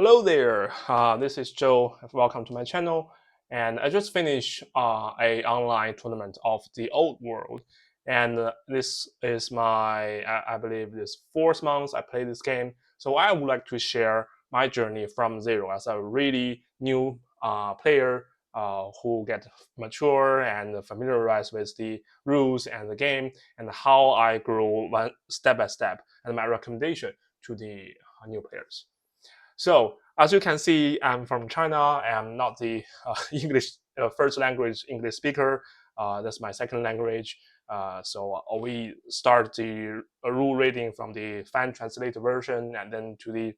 Hello there, this is Joe. Welcome to my channel. And I just finished a online tournament of the Old World, and this is my, I believe, this fourth month I play this game. So I would like to share my journey from zero as a really new player who get mature and familiarized with the rules and the game, and how I grew one step by step, and my recommendation to the new players. So as you can see, I'm from China. I'm not the English first language English speaker. That's my second language. So we start the rule reading from the fan translated version and then to the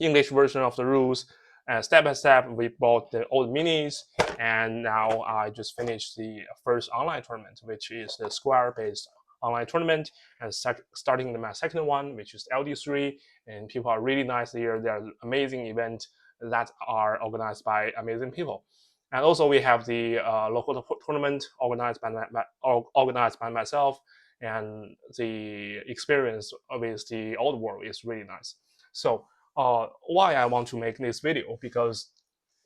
English version of the rules. And step by step, we bought the old minis, and now I just finished the first online tournament, which is the Square-based online tournament, and starting my second one, which is LD3, and people are really nice here. There are amazing events that are organized by amazing people. And also we have the local tournament organized by myself, and the experience with the old world is really nice. So why I want to make this video, because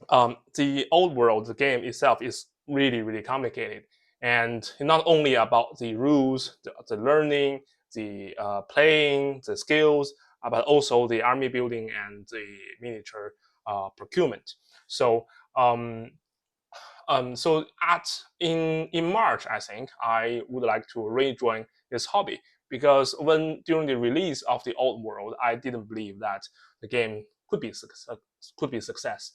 the old world, the game itself, is really complicated, and not only about the rules, the learning, the playing, the skills, but also the army building and the miniature procurement. So so in March, I think I would like to rejoin this hobby, because when during the release of the old world, I didn't believe that the game could be success,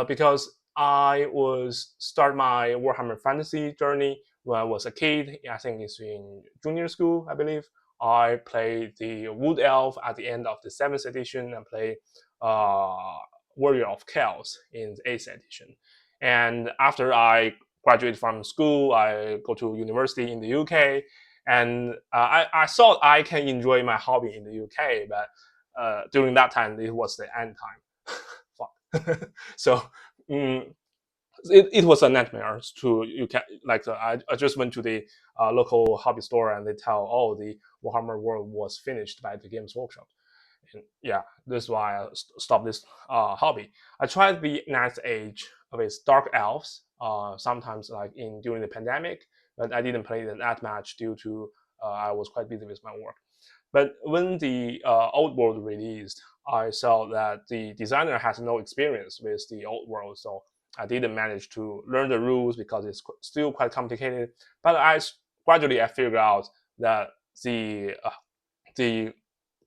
because I was start my Warhammer fantasy journey when I was a kid. I think it's in junior school, I believe. I played the Wood Elf at the end of the 7th edition and play uh, Warrior of Chaos in the 8th edition. And after I graduated from school, I go to university in the UK, and I thought I can enjoy my hobby in the UK, but during that time it was the end time. Fuck. So mm, it was a nightmare. To you can like I just went to the local hobby store, and they tell, oh, the Warhammer World was finished by the GamesWorkshop. And yeah, this is why I stopped this hobby. I tried the next age with Dark Elves, sometimes like in during the pandemic, but I didn't play that match due to I was quite busy with my work. But when the old world released, I saw that the designer has no experience with the old world, so I didn't manage to learn the rules because it's still quite complicated. But gradually I figured out that the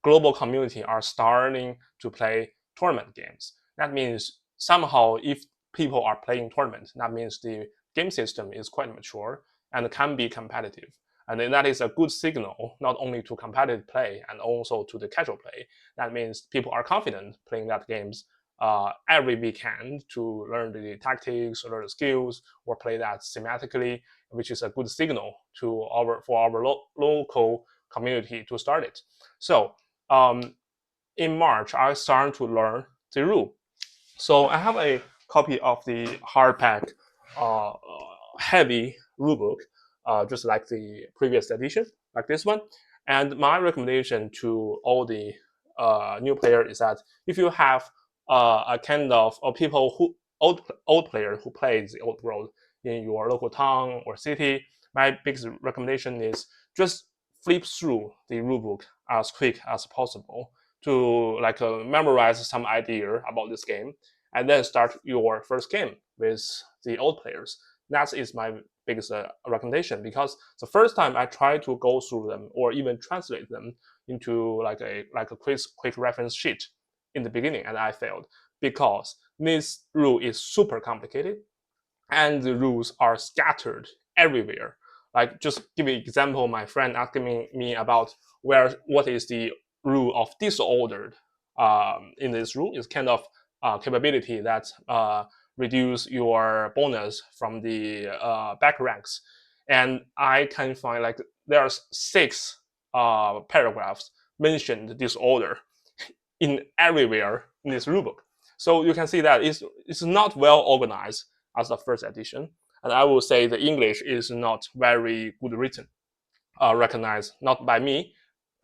global community are starting to play tournament games. That means somehow if people are playing tournaments, that means the game system is quite mature and can be competitive. And then that is a good signal, not only to competitive play and also to the casual play. That means people are confident playing that games every weekend to learn the tactics, learn the skills, or play that thematically, which is a good signal to our local community to start it. So in March, I started to learn the rule. So I have a copy of the hardback uh, heavy rulebook, just like the previous edition, like this one. And my recommendation to all the new player is that if you have a kind of people who old player who plays the old world in your local town or city, my biggest recommendation is just flip through the rulebook as quick as possible to like memorize some idea about this game, and then start your first game with the old players. That is my biggest recommendation, because the first time I tried to go through them or even translate them into like a quick reference sheet in the beginning, and I failed because this rule is super complicated and the rules are scattered everywhere. Like, just give an example, my friend asking me about what is the rule of disordered. In this rule is kind of capability that reduce your bonus from the back ranks, and I can find like there's 6 paragraphs mentioned disorder in everywhere in this rulebook. So you can see that it's not well organized as the first edition. And I will say the English is not very good written, recognized not by me,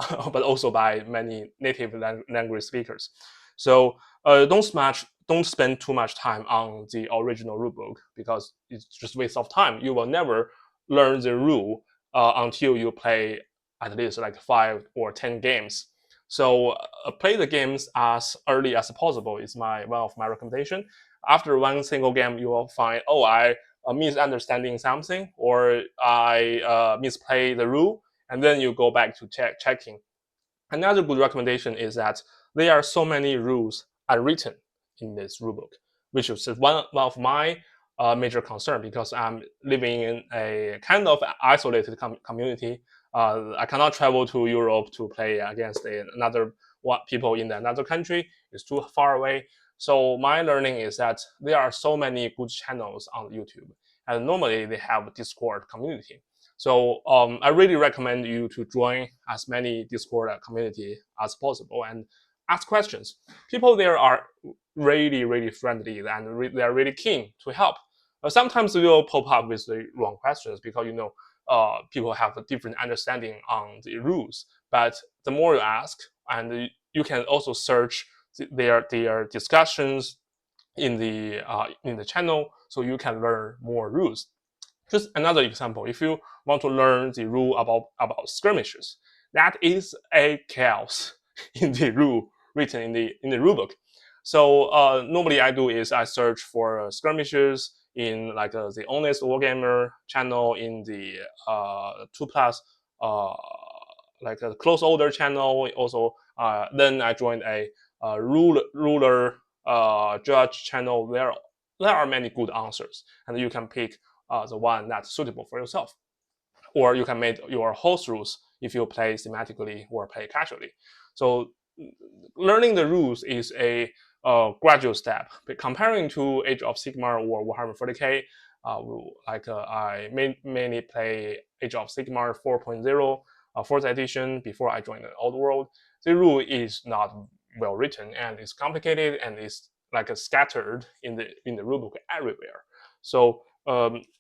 but also by many native language speakers. So don't spend too much time on the original rulebook because it's just waste of time. You will never learn the rule until you play at least like 5 or 10 games. So play the games as early as possible is one of my recommendation. After one single game, you will find, oh, I misunderstanding something, or I misplay the rule, and then you go back to checking. Another good recommendation is that there are so many rules unwritten in this rulebook, which is one of my major concern because I'm living in a kind of isolated community. I cannot travel to Europe to play against another people in another country. It's too far away. So my learning is that there are so many good channels on YouTube, and normally they have a Discord community. So I really recommend you to join as many Discord community as possible and ask questions. People there are really, really friendly and they are really keen to help. Sometimes we will pop up with the wrong questions because people have a different understanding on the rules. But the more you ask, and you can also search their discussions in the channel, so you can learn more rules. Just another example, if you want to learn the rule about skirmishes, that is a chaos in the rule written in the rule book. So normally I do is I search for skirmishes in like the Honest Wargamer channel, in the 2+ like a close order channel. Also, then I joined a ruler judge channel. There are many good answers, and you can pick the one that's suitable for yourself. Or you can make your host rules if you play thematically or play casually. So learning the rules is a gradual step. But comparing to Age of Sigmar or Warhammer 40k, I mainly play Age of Sigmar 4.0, 4th edition before I joined the Old World. The rule is not well written and it's complicated and it's like scattered in the rulebook everywhere. So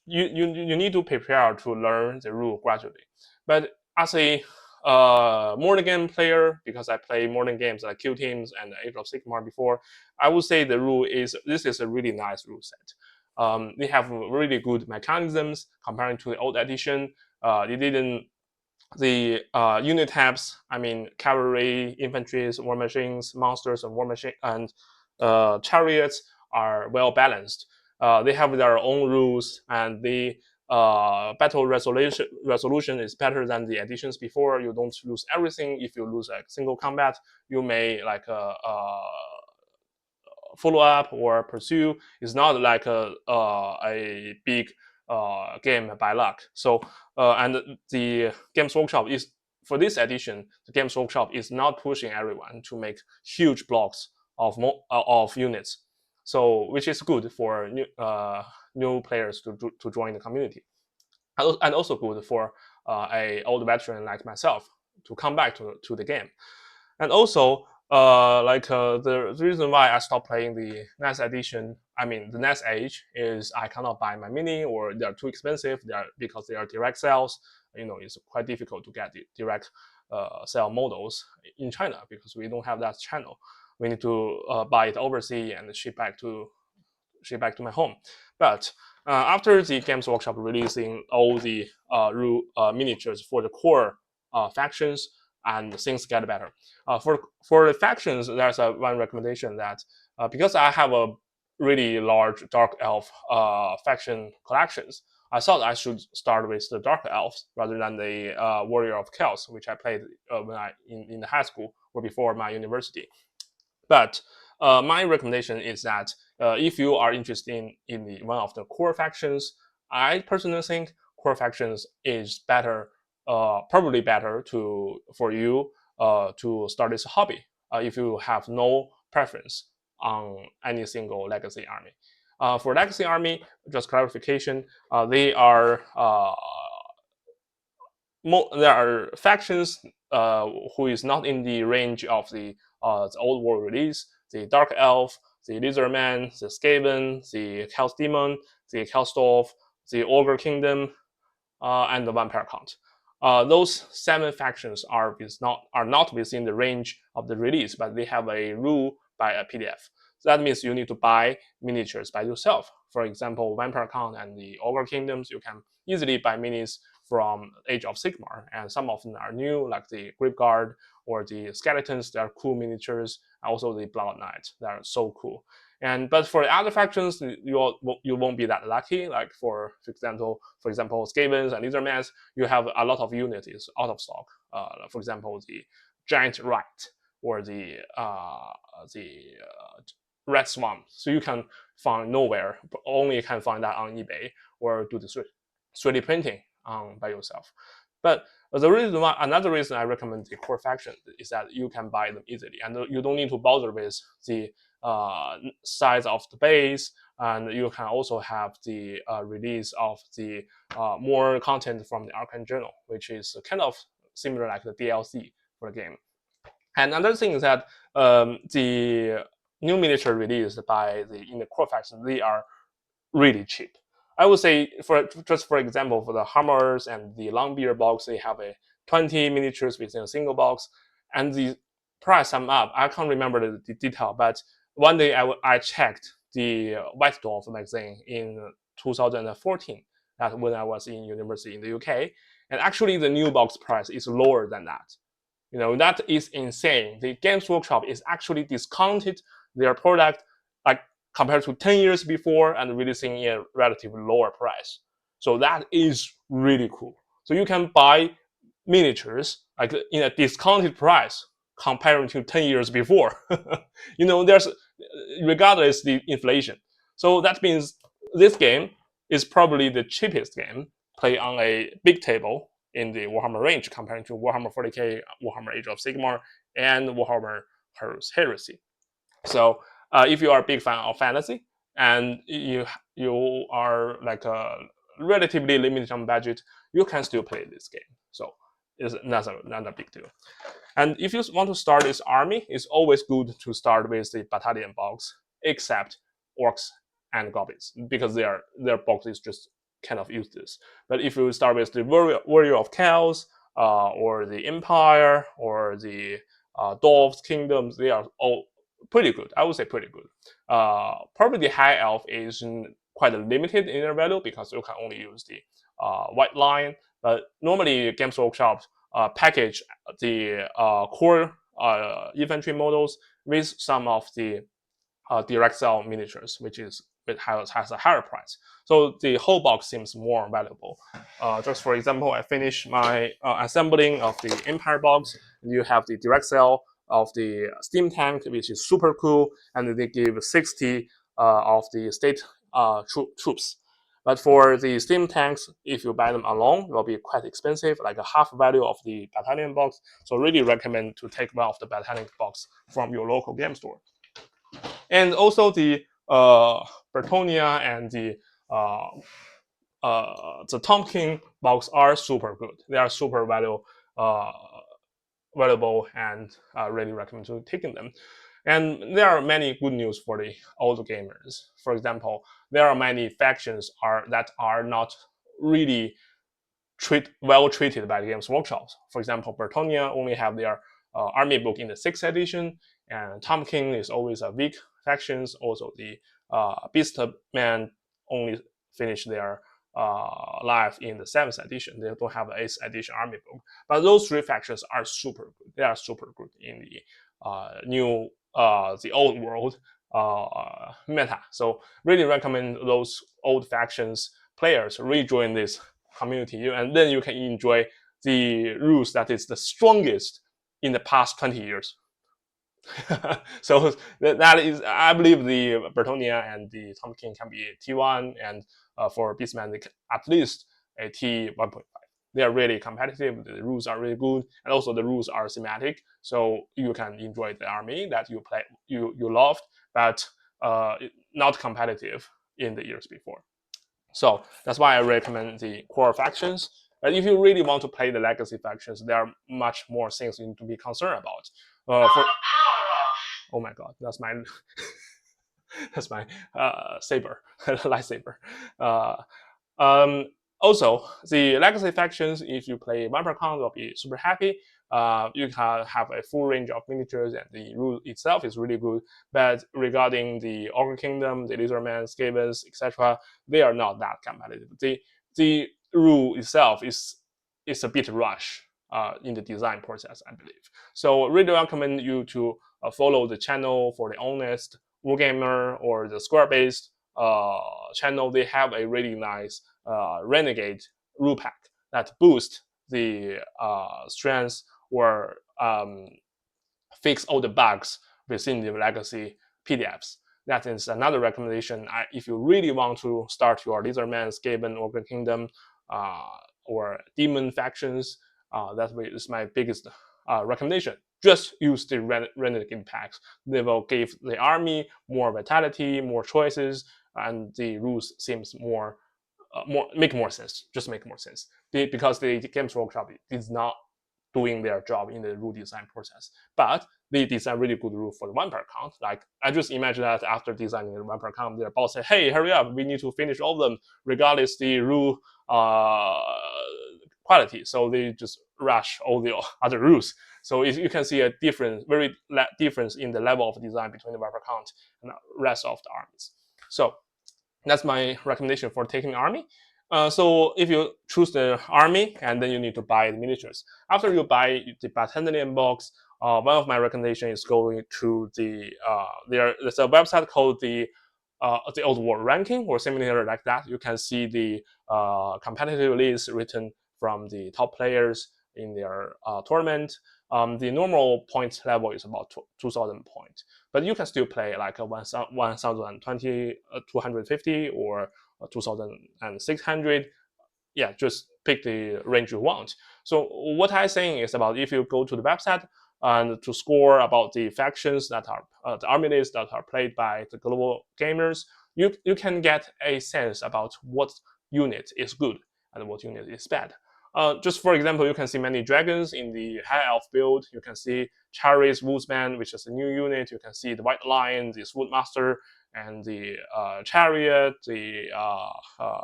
you need to prepare to learn the rule gradually. But as a modern game player, because I play modern games like Q Teams and Age of Sigmar before, I would say this is a really nice rule set. They have really good mechanisms comparing to the old edition. They didn't the unit types, I mean cavalry, infantry, war machines, monsters, and war machine and chariots are well balanced. They have their own rules, and the battle resolution is better than the editions before. You don't lose everything. If you lose a single combat, you may like follow up or pursue. It's not like a big game by luck. So and the Games Workshop is for this edition. The Games Workshop is not pushing everyone to make huge blocks of units. So which is good for new players to join the community, and also good for a old veteran like myself to come back to the game. And also, the reason why I stopped playing the NES edition, I mean the NES Age, is I cannot buy my mini, or they are too expensive. Because they are direct sales. It's quite difficult to get the direct sell models in China because we don't have that channel. We need to buy it overseas and ship back to my home. But after the Games Workshop releasing all the miniatures for the core factions, and things get better. For the factions, there's one recommendation that because I have a really large Dark Elf faction collections, I thought I should start with the Dark Elves rather than the Warrior of Chaos, which I played when I in the high school or before my university. But my recommendation is that if you are interested in one of the core factions, I personally think core factions is better, probably better for you to start this hobby if you have no preference on any single legacy army. For legacy army, just clarification, there are factions who is not in the range of the old world release: the Dark Elf, the Lizardman, the Skaven, the Chaos Demon, the Chaos Dwarf, the Ogre Kingdom, and the Vampire Count. Those 7 factions are not within the range of the release, but they have a rule by a PDF. So that means you need to buy miniatures by yourself. For example, Vampire Count and the Ogre Kingdoms, you can easily buy minis from Age of Sigmar, and some of them are new, like the Grip Guard or the Skeletons. They are cool miniatures. Also the Blood Knight, they are so cool. But for the other factions, you won't be that lucky. Like for example, Skavens and Lizardmen, you have a lot of units out of stock. For example, the Giant Rat or the Red Swarm. So you can find nowhere, but only can find that on eBay or do the 3D printing by yourself. But another reason I recommend the core faction is that you can buy them easily, and you don't need to bother with the size of the base, and you can also have the release of the more content from the Arcane Journal, which is kind of similar like the DLC for the game. And another thing is that the new miniature released in the core faction, they are really cheap. I would say, for example, for the Hammers and the Longbeard box, they have a 20 miniatures within a single box, and the price sum up, I can't remember the detail, but one day I checked the White Dwarf magazine in 2014, that when I was in university in the UK, and actually the new box price is lower than that. That is insane. The Games Workshop is actually discounted their product like compared to 10 years before and releasing a relatively lower price. So that is really cool. So you can buy miniatures like in a discounted price comparing to 10 years before. There's regardless the inflation. So that means this game is probably the cheapest game played on a big table in the Warhammer range compared to Warhammer 40k, Warhammer Age of Sigmar, and Warhammer Heresy. So if you are a big fan of fantasy and you are like a relatively limited on budget, you can still play this game. So it's not a big deal. And if you want to start this army, it's always good to start with the battalion box, except orcs and goblins, because their box is just kind of useless. But if you start with the Warrior of Chaos, or the Empire, or the Dwarves Kingdoms, they are all pretty good. I would say pretty good. Probably the High Elf is quite limited in their value because you can only use the White Lion. But normally Games Workshop package the core infantry models with some of the direct sell miniatures, which has a higher price. So the whole box seems more valuable. Just for example, I finished my assembling of the Empire box. You have the direct sell of the steam tank, which is super cool, and they give 60 of the state troops. But for the steam tanks, if you buy them alone, it will be quite expensive, like a half value of the battalion box. So really recommend to take one of the battalion box from your local game store. And also the Bretonnia and the Tomkin box are super good. They are super valuable and really recommend to taking them. And there are many good news for the old gamers. For example, there are many factions that are not really well treated by the Games Workshop. For example, Bretonnia only have their army book in the 6th edition, and Tomkin is always a weak faction. Also, the Beastmen only finish their life in the 7th edition. They don't have the 8th edition army book. But those three factions are super good. They are super good in the the old world meta. So really recommend those old factions players rejoin this community, and then you can enjoy the rules that is the strongest in the past 20 years. So that is, I believe the Bretonnia and the Tomkin can be T1, and for Beastman, at least a T1.5. They are really competitive, the rules are really good, and also the rules are thematic, so you can enjoy the army that you loved, but not competitive in the years before. So that's why I recommend the core factions. But if you really want to play the legacy factions, there are much more things you need to be concerned about. Oh my god, that's my that's my lightsaber. Also, the legacy factions, if you play Vampire Count, will be super happy. You can have a full range of miniatures, and the rule itself is really good. But regarding the Ogre Kingdom, the Lizardman, Skavens, etc., they are not that competitive. The rule itself is a bit rush in the design process, I believe. So really recommend you to follow the channel for the honest wargamer or the square-based channel. They have a really nice renegade rule pack that boost the strength or fix all the bugs within the legacy PDFs. That is another recommendation. If you really want to start your Lizardman, Skaven, Ogre Kingdom, or Demon factions, that is my biggest recommendation. Just use the renegade packs. They will give the army more vitality, more choices, and the rules seems make more sense. Just make more sense because the Games Workshop is not doing their job in the rule design process. But they design really good rule for the one per account. Like I just imagine that after designing the one per account, their boss say, "Hey, hurry up! We need to finish all of them, regardless the rule quality." So they just rush all the other rules. So you can see a very difference in the level of design between the one per account and the rest of the armies. So that's my recommendation for taking army. So if you choose the army, and then you need to buy the miniatures. After you buy the battalion box, one of my recommendations is going to there's a website called the old world ranking or similar like that. You can see the competitive list written from the top players in their tournament. The normal point level is about 2,000 points, but you can still play like a 1,020, 250, or 2,600. Yeah, just pick the range you want. So what I'm saying is about if you go to the website and to score about the factions that are the army lists that are played by the global gamers, you can get a sense about what unit is good and what unit is bad. Just for example, you can see many dragons in the high elf build. You can see Charis Woodsman, which is a new unit. You can see the White Lion, the Swoodmaster, and the Chariot, the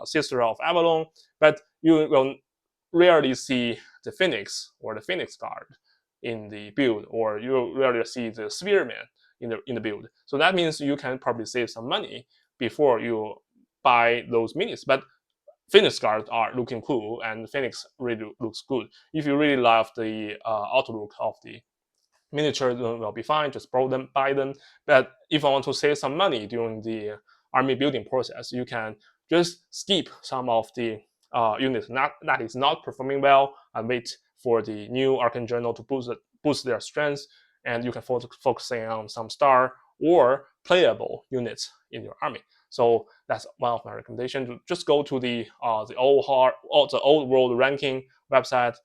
Sister of Avalon. But you will rarely see the Phoenix or the Phoenix Guard in the build, or you rarely see the Spearman in the build. So that means you can probably save some money before you buy those minis. But Phoenix guards are looking cool, and Phoenix really looks good. If you really love the outlook of the miniature, will be fine. Just buy them. But if I want to save some money during the army building process, you can just skip some of the units that is not performing well and wait for the new Arcane Journal to boost their strengths, and you can focusing on some star or playable units in your army. So that's one of my recommendations. Just go to the old world ranking website,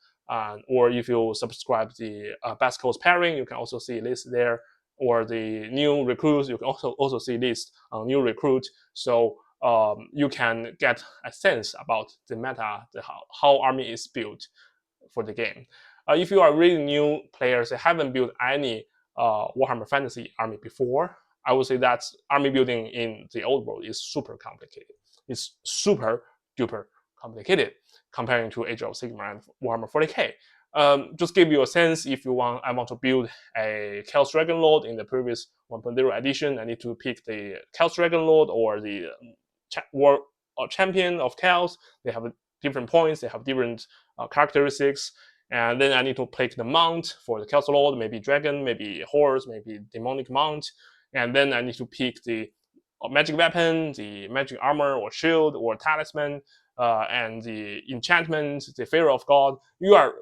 or if you subscribe the best coast pairing, you can also see list there. Or the new recruits, you can also see list on new recruit. So you can get a sense about the meta, how army is built for the game. If you are really new players that haven't built any Warhammer Fantasy army before, I would say that army building in the old world is super complicated. It's super duper complicated comparing to Age of Sigmar and Warhammer 40k. Just give you a sense, if I want to build a Chaos Dragon Lord in the previous 1.0 edition, I need to pick the Chaos Dragon Lord or the Champion of Chaos. They have different points, they have different characteristics, and then I need to pick the mount for the Chaos Lord, maybe Dragon, maybe Horse, maybe Demonic Mount, and then I need to pick the magic weapon, the magic armor or shield or talisman, and the enchantment, the fear of God. You are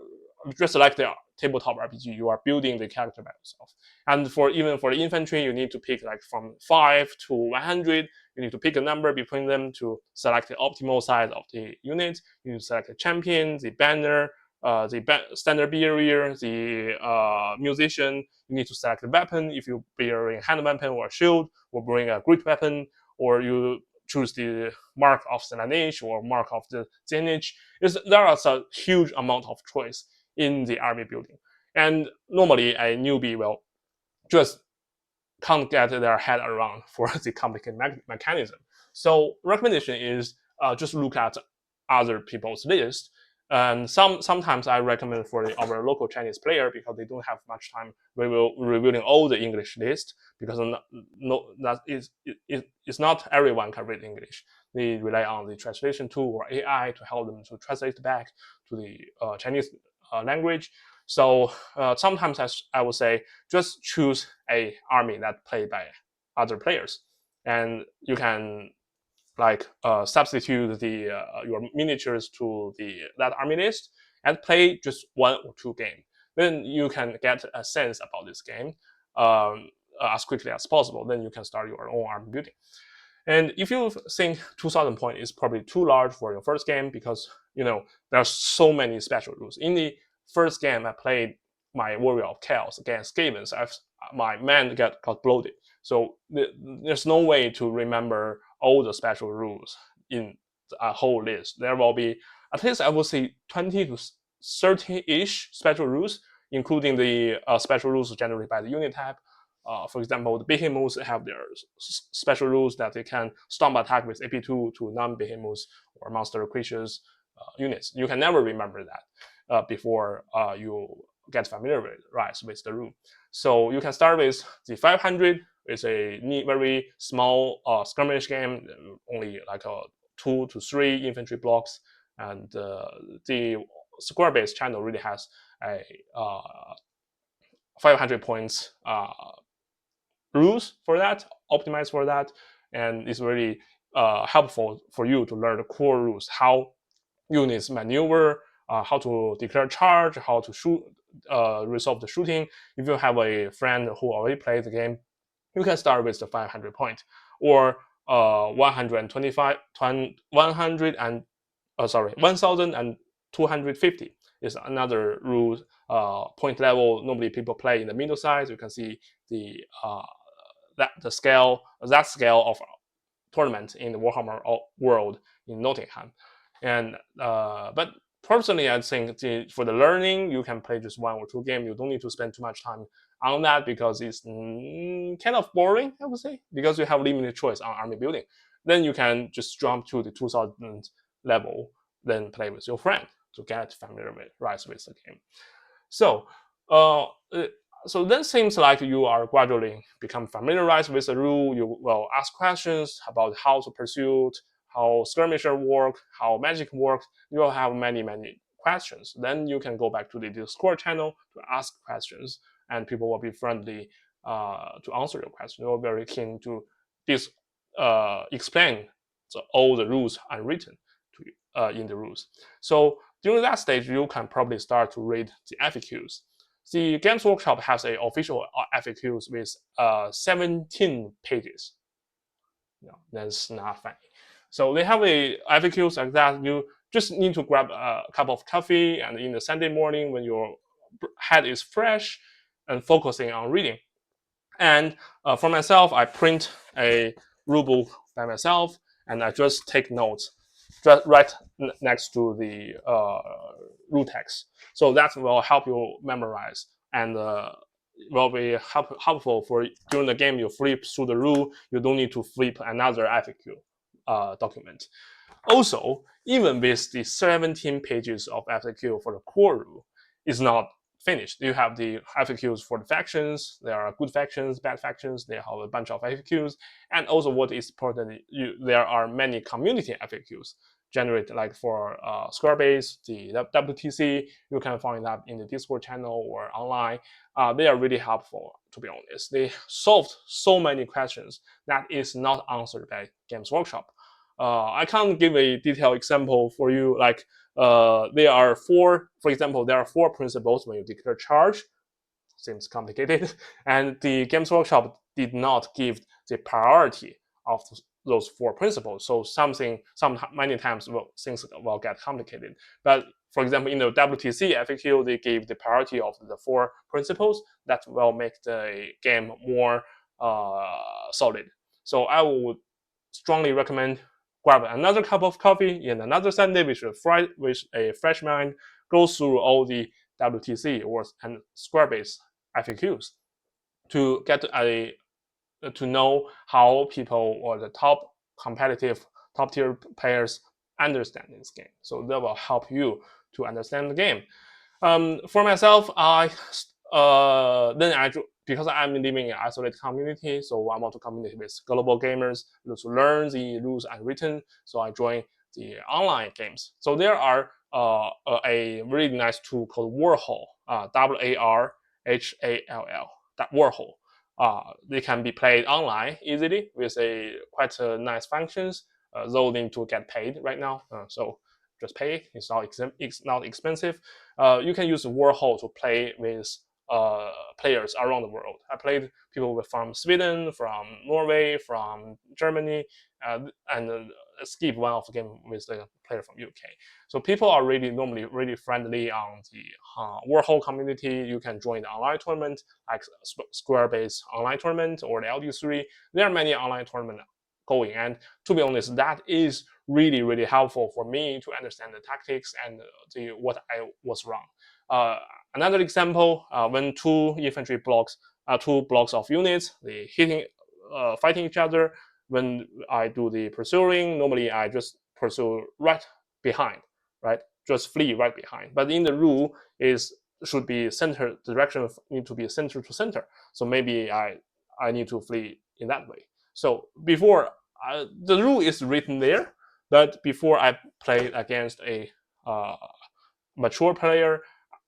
just like the tabletop RPG, you are building the character by yourself. And even for the infantry, you need to pick like from 5 to 100. You need to pick a number between them to select the optimal size of the unit. You need to select the champion, the banner, the standard bearer, the musician. You need to select the weapon if you bear a hand weapon or a shield, or bring a great weapon, or you choose the mark of the lineage or mark of the lineage. There is a huge amount of choice in the army building, and normally a newbie will just can't get their head around for the complicated mechanism. So recommendation is just look at other people's list And sometimes I recommend for our local Chinese player because they don't have much time reviewing all the English list, because it's not everyone can read English. They rely on the translation tool or AI to help them to translate back to the Chinese language. So sometimes I would say just choose a army that played by other players, and you can like substitute the your miniatures to that army list and play just 1 or 2 games. Then you can get a sense about this game as quickly as possible. Then you can start your own army building. And if you think 2,000 points is probably too large for your first game, because there are so many special rules. In the first game I played my Warrior of Chaos against Gavens, my man got bloated. So there's no way to remember all the special rules in a whole list. There will be at least, I would say, 20 to 30-ish special rules, including the special rules generated by the unit type. For example, the behemoths have their special rules that they can stomp attack with AP2 to non-behemoths or monster creatures units. You can never remember that before you get familiarized with the rule. So you can start with the 500. It's a very small skirmish game, only like 2 to 3 infantry blocks, and the Squarebase channel really has a 500 points rules for that, optimized for that, and it's really helpful for you to learn the core rules, how units maneuver, how to declare charge, how to shoot, resolve the shooting. If you have a friend who already played the game, you can start with the 500 point, or 125, 100 and 1,250 is another rule point level. Normally people play in the middle size. You can see the that scale of tournament in the Warhammer world in Nottingham. And but personally, I think for the learning, you can play just 1 or 2 games. You don't need to spend too much time on that, because it's kind of boring, I would say, because you have limited choice on army building. Then you can just jump to the 2,000 level, then play with your friend to get familiarized with the game. So so then seems like you are gradually become familiarized with the rule. You will ask questions about how to pursue, how skirmisher work, how magic works. You will have many questions. Then you can go back to the Discord channel to ask questions, and people will be friendly to answer your question. They are very keen to explain all the rules unwritten to you in the rules. So during that stage, you can probably start to read the FAQs. The Games Workshop has an official FAQs with 17 pages. No, that's not funny. So they have a FAQs like that. You just need to grab a cup of coffee, and in the Sunday morning when your head is fresh and focusing on reading. And for myself, I print a rulebook by myself, and I just take notes right next to the rule text. So that will help you memorize, and will be helpful for during the game. You flip through the rule, you don't need to flip another FAQ document. Also, even with the 17 pages of FAQ for the core rule, it's not finished. You have the FAQs for the factions. There are good factions, bad factions. They have a bunch of FAQs. And also what is important, there are many community FAQs generated, like for Squarebase, the WTC. You can find that in the Discord channel or online. They are really helpful, to be honest. They solved so many questions that is not answered by Games Workshop. I can't give a detailed example for you, like there are 4, for example, there are 4 principles when you declare charge. Seems complicated. And the Games Workshop did not give the priority of those 4 principles. So many times things will get complicated. But for example, in the WTC FAQ, they gave the priority of the 4 principles. That will make the game more solid. So I would strongly recommend grab another cup of coffee in another Sunday with a fresh mind, go through all the WTC and Squarebase FAQs to get to know how people or the top tier players understand this game. So that will help you to understand the game. For myself, because I'm living in an isolated community, so I want to communicate with global gamers to learn the rules and written. So I join the online games. So there are a really nice tool called Warhol, WARHALL, that Warhol. They can be played online easily with a quite nice functions. Though they need to get paid right now, so just pay. It's not expensive. You can use Warhol to play with players around the world. I played people from Sweden, from Norway, from Germany, and skip one of the game with the player from UK. So people are normally really friendly on the Warhol community. You can join the online tournament like Square-based online tournament or the LD3. There are many online tournaments going, and to be honest, that is really helpful for me to understand the tactics and what I was wrong. Another example, when two infantry blocks, two blocks of units, they fighting each other. When I do the pursuing, normally I just pursue right behind, right? Just flee right behind. But in the rule is should be center direction need to be center to center. So maybe I need to flee in that way. So before the rule is written there, but before I play against a mature player,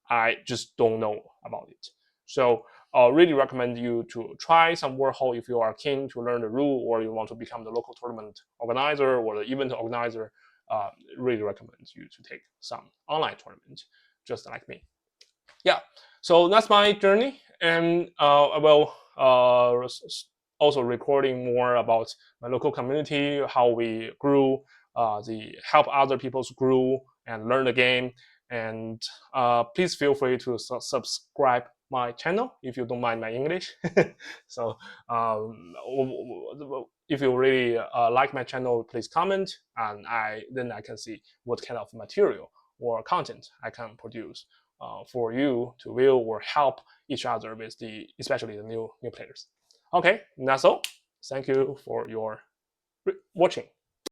I just don't know about it. So I really recommend you to try some Warhol if you are keen to learn the rule or you want to become the local tournament organizer or the event organizer. Really recommend you to take some online tournament, just like me. Yeah, so that's my journey, and I will also recording more about my local community, how we grew, the help other people grow and learn the game. And please feel free to subscribe my channel if you don't mind my English. So if you really like my channel, please comment, and then I can see what kind of material or content I can produce for you to will or help each other with especially the new players. Okay, that's all. Thank you for your watching.